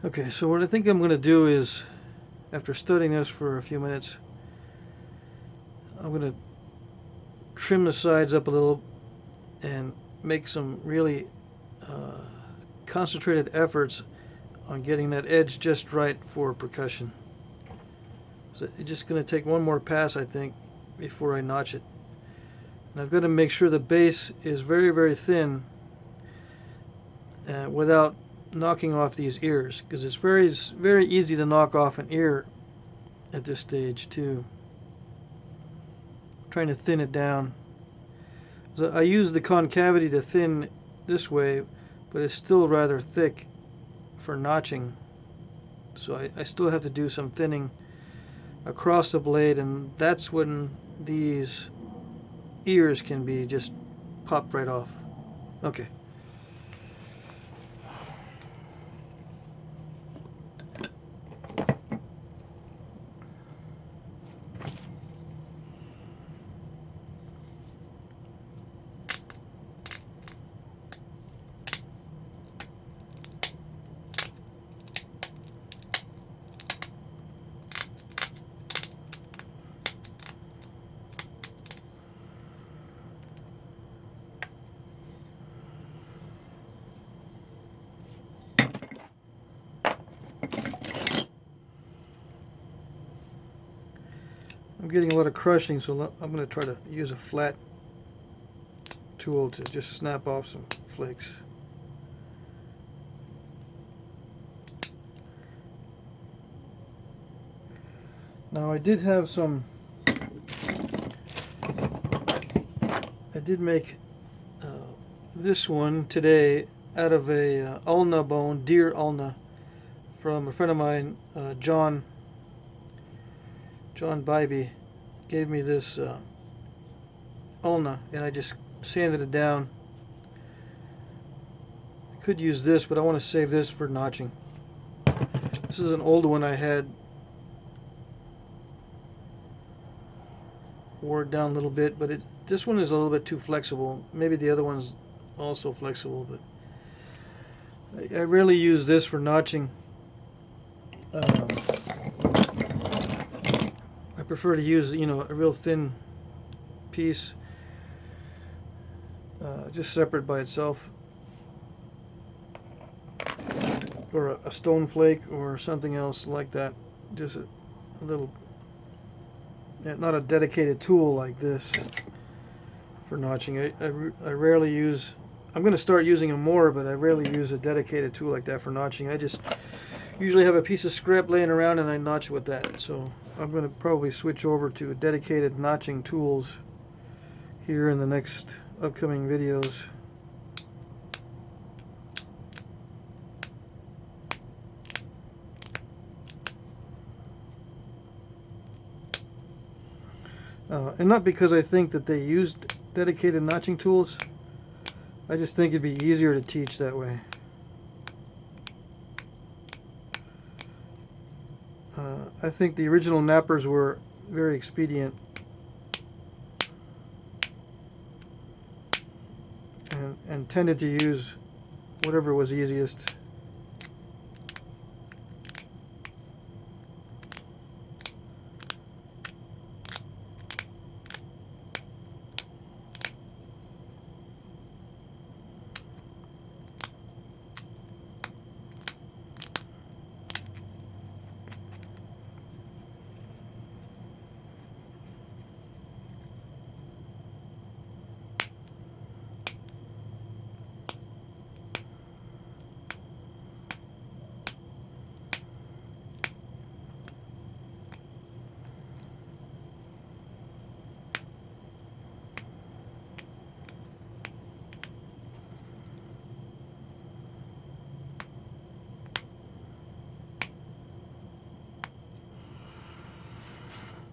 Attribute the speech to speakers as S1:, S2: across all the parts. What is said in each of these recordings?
S1: Okay, so what I think I'm going to do is, after studying this for a few minutes, I'm going to trim the sides up a little and make some really concentrated efforts on getting that edge just right for percussion. So it's just going to take one more pass, I think, before I notch it. And I've got to make sure the bass is very, very thin without knocking off these ears, because it's very easy to knock off an ear at this stage too. I'm trying to thin it down. So I use the concavity to thin this way, but it's still rather thick for notching. So I still have to do some thinning across the blade, and that's when these ears can be just popped right off. Okay. I'm getting a lot of crushing, so I'm going to try to use a flat tool to just snap off some flakes. Now I did have some, I did make this one today out of a ulna bone, deer ulna, from a friend of mine, John Bybee. Gave me this ulna, and I just sanded it down. I could use this, but I want to save this for notching. This is an old one I had. Wore it down a little bit, but this one is a little bit too flexible. Maybe the other one's also flexible, but I rarely use this for notching. I prefer to use, a real thin piece, just separate by itself, or a stone flake or something else like that. Just a little, not a dedicated tool like this for notching. I rarely use. I'm going to start using them more, but I rarely use a dedicated tool like that for notching. I just usually have a piece of scrap laying around and I notch with that. So I'm going to probably switch over to dedicated notching tools here in the next upcoming videos. And not because I think that they used dedicated notching tools. I just think it'd be easier to teach that way. I think the original nappers were very expedient and tended to use whatever was easiest.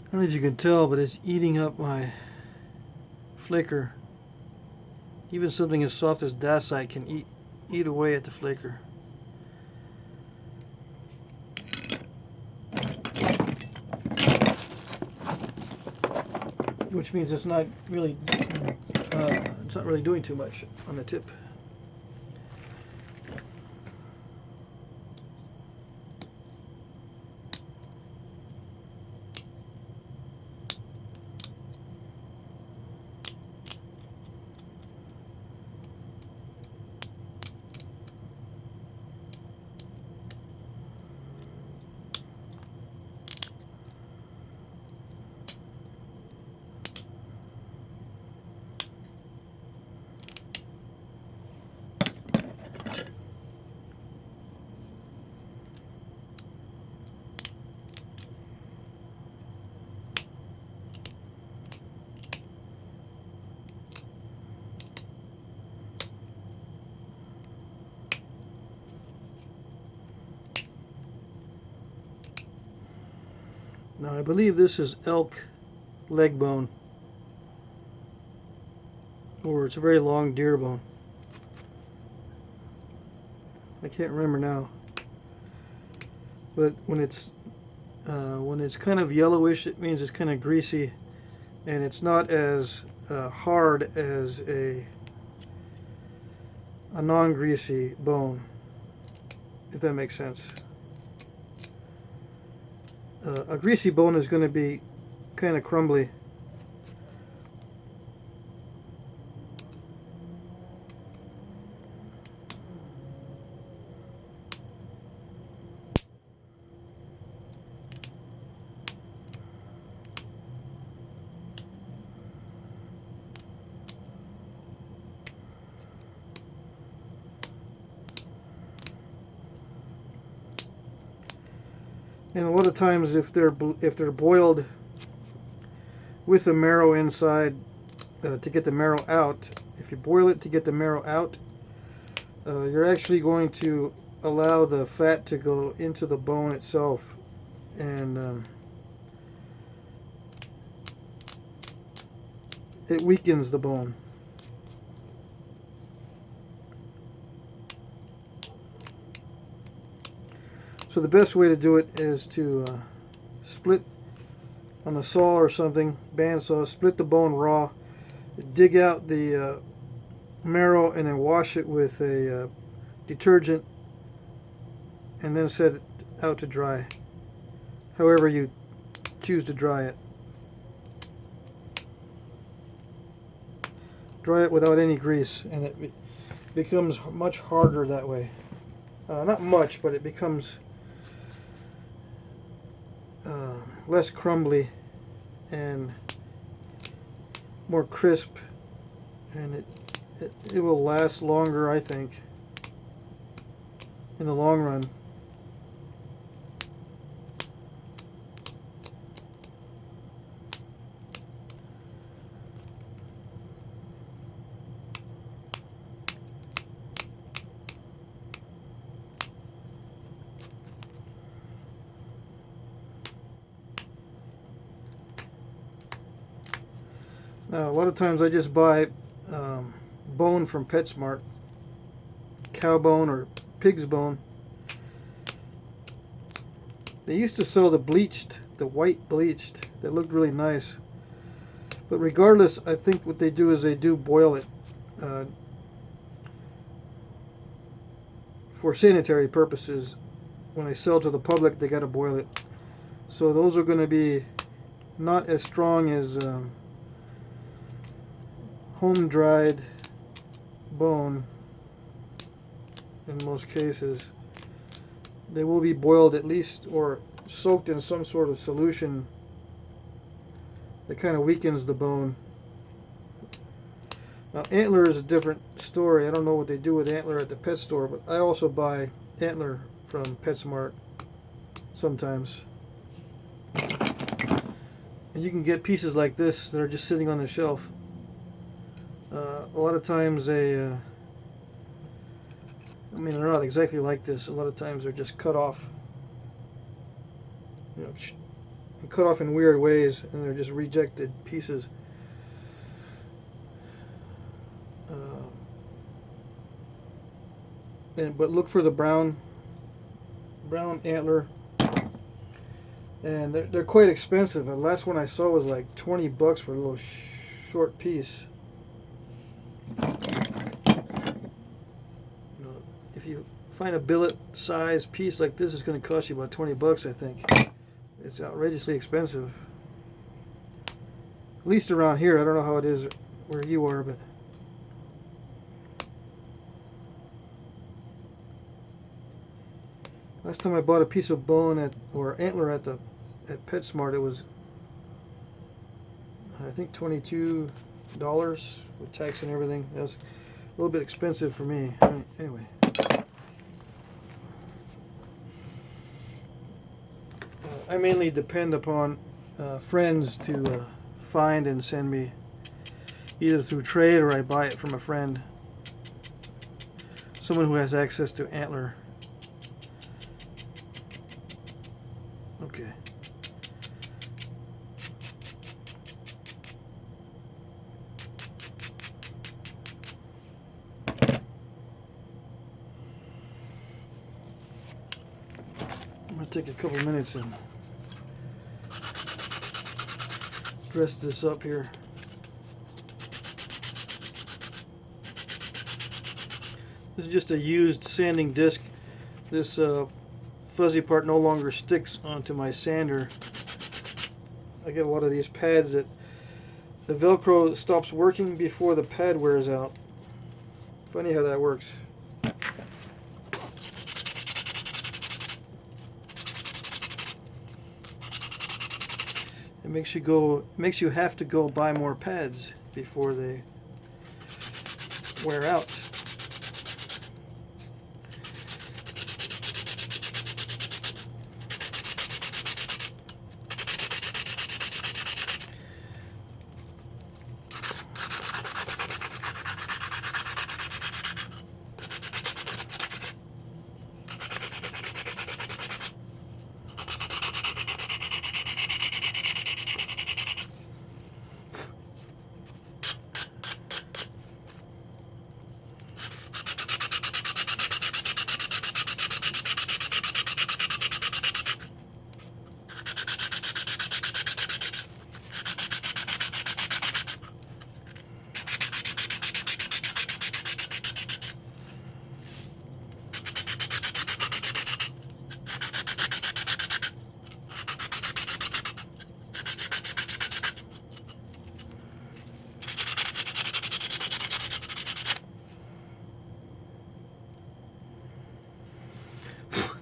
S1: I don't know if you can tell, but it's eating up my flaker. Even something as soft as dacite can eat away at the flaker. Which means it's not really doing too much on the tip. Now I believe this is elk leg bone, or it's a very long deer bone. I can't remember now. But when it's kind of yellowish, it means it's kind of greasy, and it's not as hard as a non-greasy bone, if that makes sense. A greasy bone is going to be kind of crumbly. And a lot of times, if they're boiled with the marrow inside to get the marrow out, if you boil it to get the marrow out, you're actually going to allow the fat to go into the bone itself, and it weakens the bone. So the best way to do it is to split on a saw or something, bandsaw, split the bone raw, dig out the marrow, and then wash it with a detergent, and then set it out to dry, however you choose to dry it. Dry it without any grease, and it becomes much harder that way. Not much, but it becomes less crumbly and more crisp, and it will last longer, I think, in the long run. Now, a lot of times I just buy bone from PetSmart, cow bone or pig's bone. They used to sell the white bleached, that looked really nice. But regardless, I think what they do is they do boil it for sanitary purposes. When they sell to the public, they got to boil it. So those are going to be not as strong as home-dried bone in most cases. They will be boiled at least, or soaked in some sort of solution that kind of weakens the bone. Now, antler is a different story. I don't know what they do with antler at the pet store, but I also buy antler from PetSmart sometimes. And you can get pieces like this that are just sitting on the shelf. A lot of times they're not exactly like this. A lot of times they're just cut off, cut off in weird ways, and they're just rejected pieces. But look for the brown antler, and they're quite expensive. The last one I saw was like $20 for a little short piece. If you find a billet size piece like this, it's going to cost you about $20, I think. It's outrageously expensive. At least around here. I don't know how it is where you are, but last time I bought a piece of bone or antler at PetSmart, it was I think $22 with tax and everything. That was a little bit expensive for me. Anyway. I mainly depend upon friends to find and send me, either through trade or I buy it from a friend, someone who has access to antler. Okay. I'm going to take a couple minutes and dress this up here. This is just a used sanding disc. This fuzzy part no longer sticks onto my sander. I get a lot of these pads that the Velcro stops working before the pad wears out. Funny how that works. It makes you have to go buy more pads before they wear out.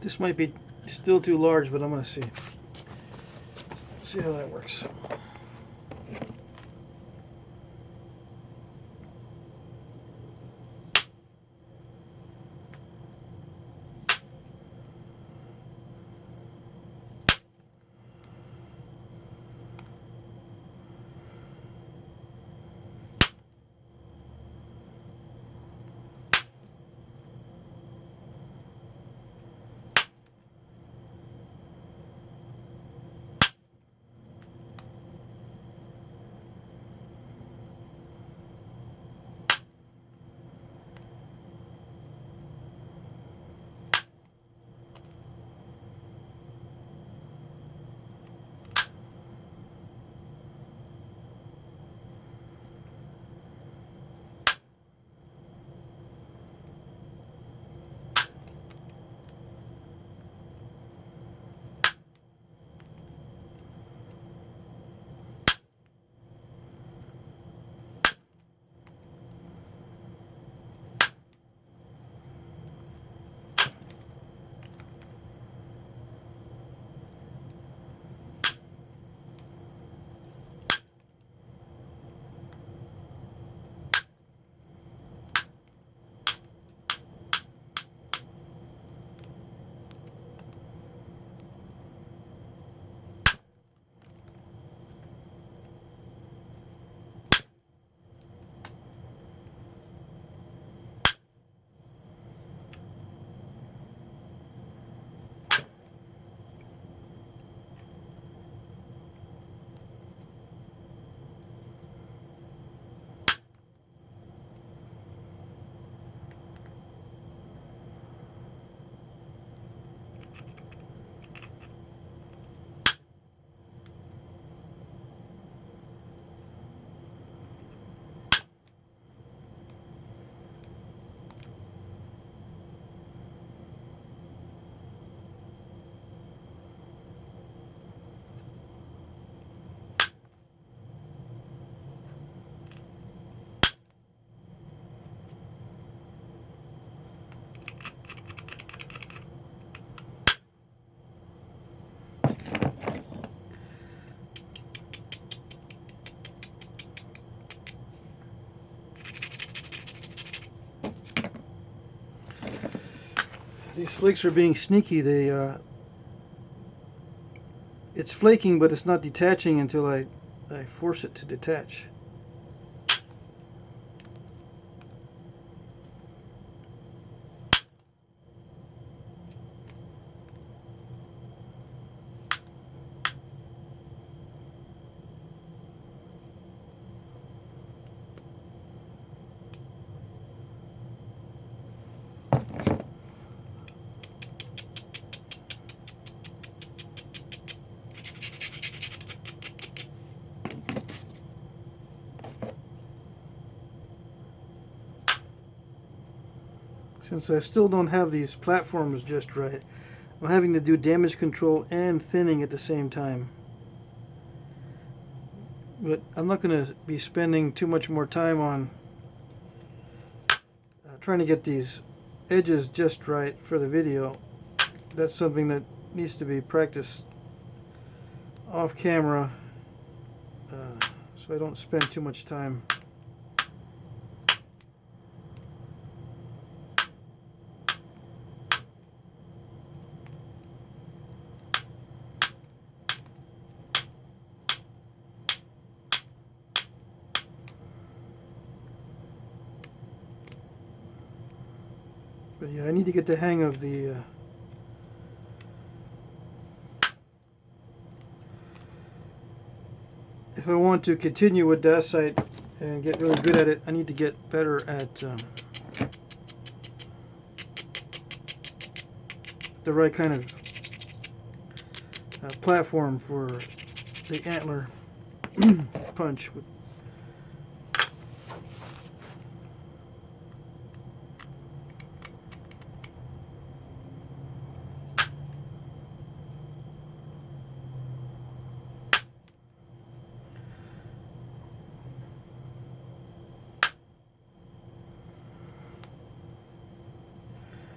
S1: This might be still too large, but I'm going to see. See how that works. These flakes are being sneaky. It's flaking, but it's not detaching until I force it to detach. Since I still don't have these platforms just right, I'm having to do damage control and thinning at the same time. But I'm not going to be spending too much more time on trying to get these edges just right for the video. That's something that needs to be practiced off camera, so I don't spend too much time. But yeah, I need to get the hang of the if I want to continue with dacite and get really good at it, I need to get better at the right kind of platform for the antler punch.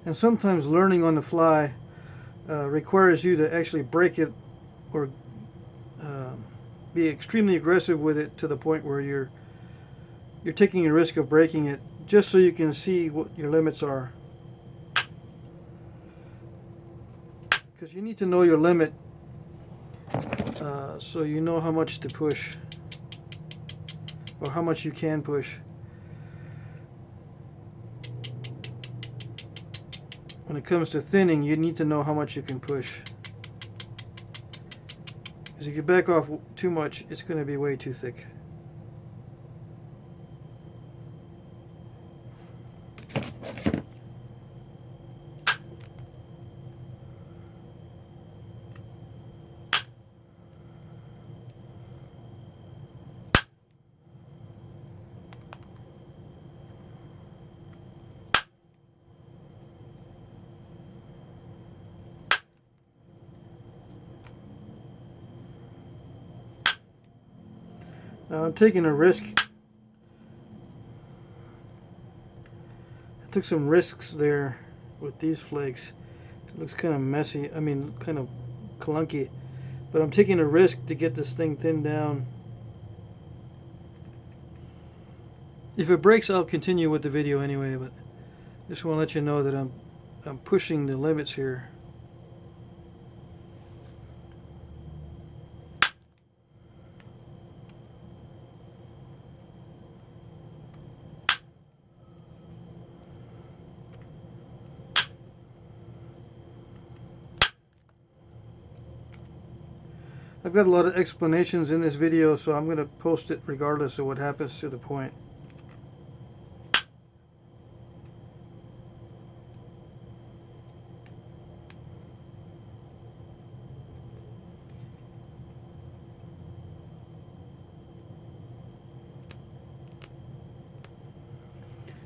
S1: And sometimes learning on the fly requires you to actually break it or be extremely aggressive with it to the point where you're taking a risk of breaking it just so you can see what your limits are. Because you need to know your limit so you know how much to push or how much you can push. When it comes to thinning, you need to know how much you can push. Because if you back off too much, it's going to be way too thick. Now I'm taking a risk. I took some risks there with these flakes. It looks kind of messy, I mean kind of clunky, but I'm taking a risk to get this thing thinned down. If it breaks, I'll continue with the video anyway, but just want to let you know that I'm pushing the limits here. I've got a lot of explanations in this video, so I'm going to post it regardless of what happens to the point.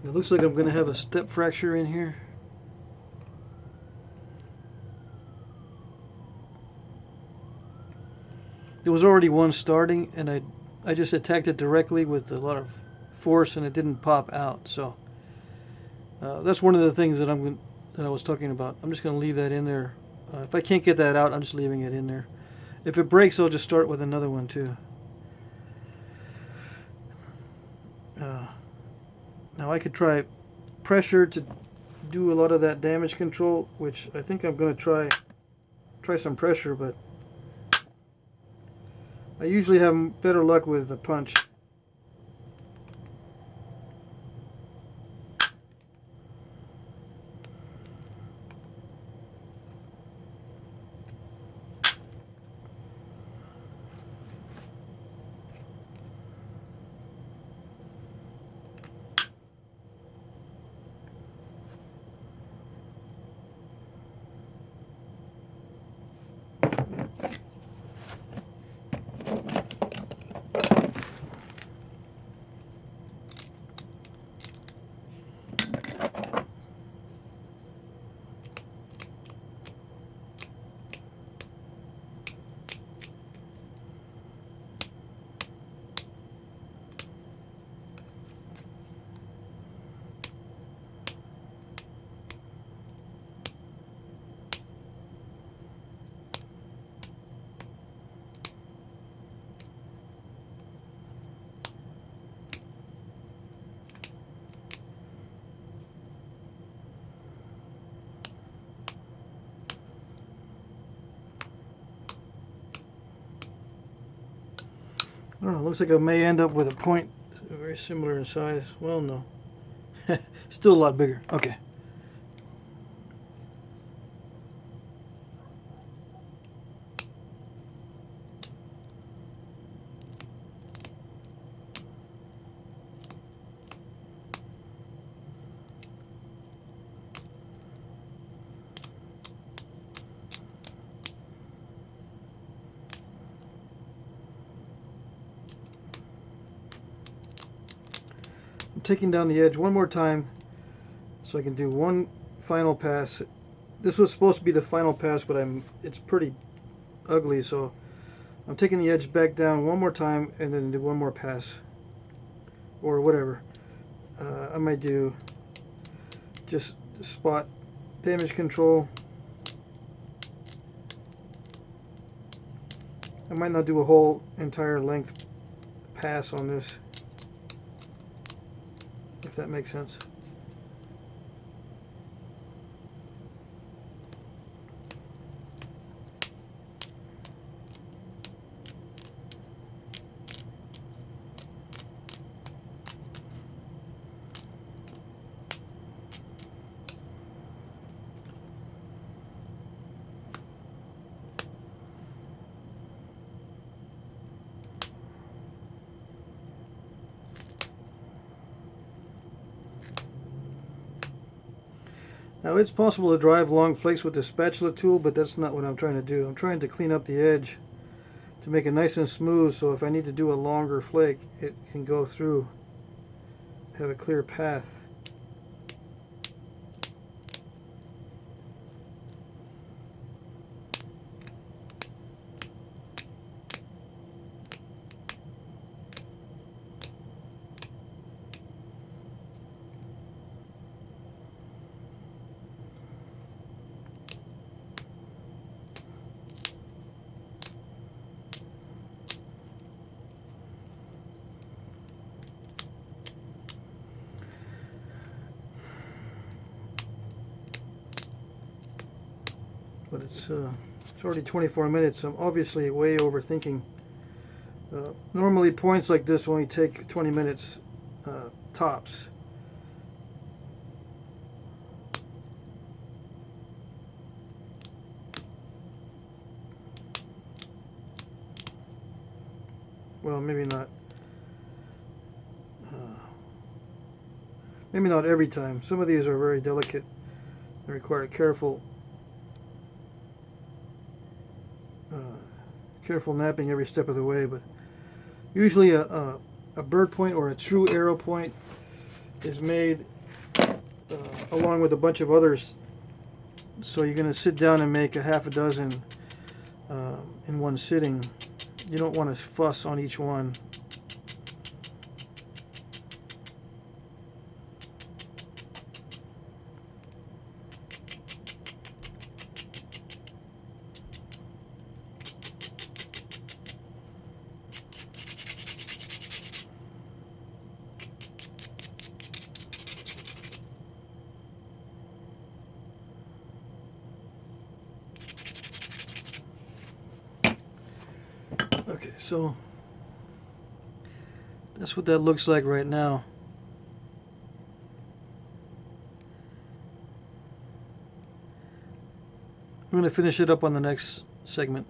S1: It looks like I'm going to have a step fracture in here. There was already one starting, and I just attacked it directly with a lot of force, and it didn't pop out. So that's one of the things that I was talking about. I'm just going to leave that in there. If I can't get that out, I'm just leaving it in there. If it breaks, I'll just start with another one too. Now I could try pressure to do a lot of that damage control, which I think I'm going to try some pressure, but I usually have better luck with the punch. I don't know, looks like I may end up with a point very similar in size. Well, no. Still a lot bigger. Okay. I'm taking down the edge one more time so I can do one final pass. This was supposed to be the final pass, but it's pretty ugly, so I'm taking the edge back down one more time and then do one more pass or whatever. I might do just spot damage control. I might not do a whole entire length pass on this, if that makes sense. Now it's possible to drive long flakes with the spatula tool, but that's not what I'm trying to do. I'm trying to clean up the edge to make it nice and smooth, so if I need to do a longer flake, it can go through, have a clear path. But it's already 24 minutes. I'm obviously way overthinking. Normally points like this only take 20 minutes tops. Well, maybe not. Maybe not every time. Some of these are very delicate and require careful napping every step of the way, but usually a bird point or a true arrow point is made along with a bunch of others, so you're going to sit down and make a half a dozen in one sitting. You don't want to fuss on each one. Okay, so that's what that looks like right now. I'm going to finish it up on the next segment.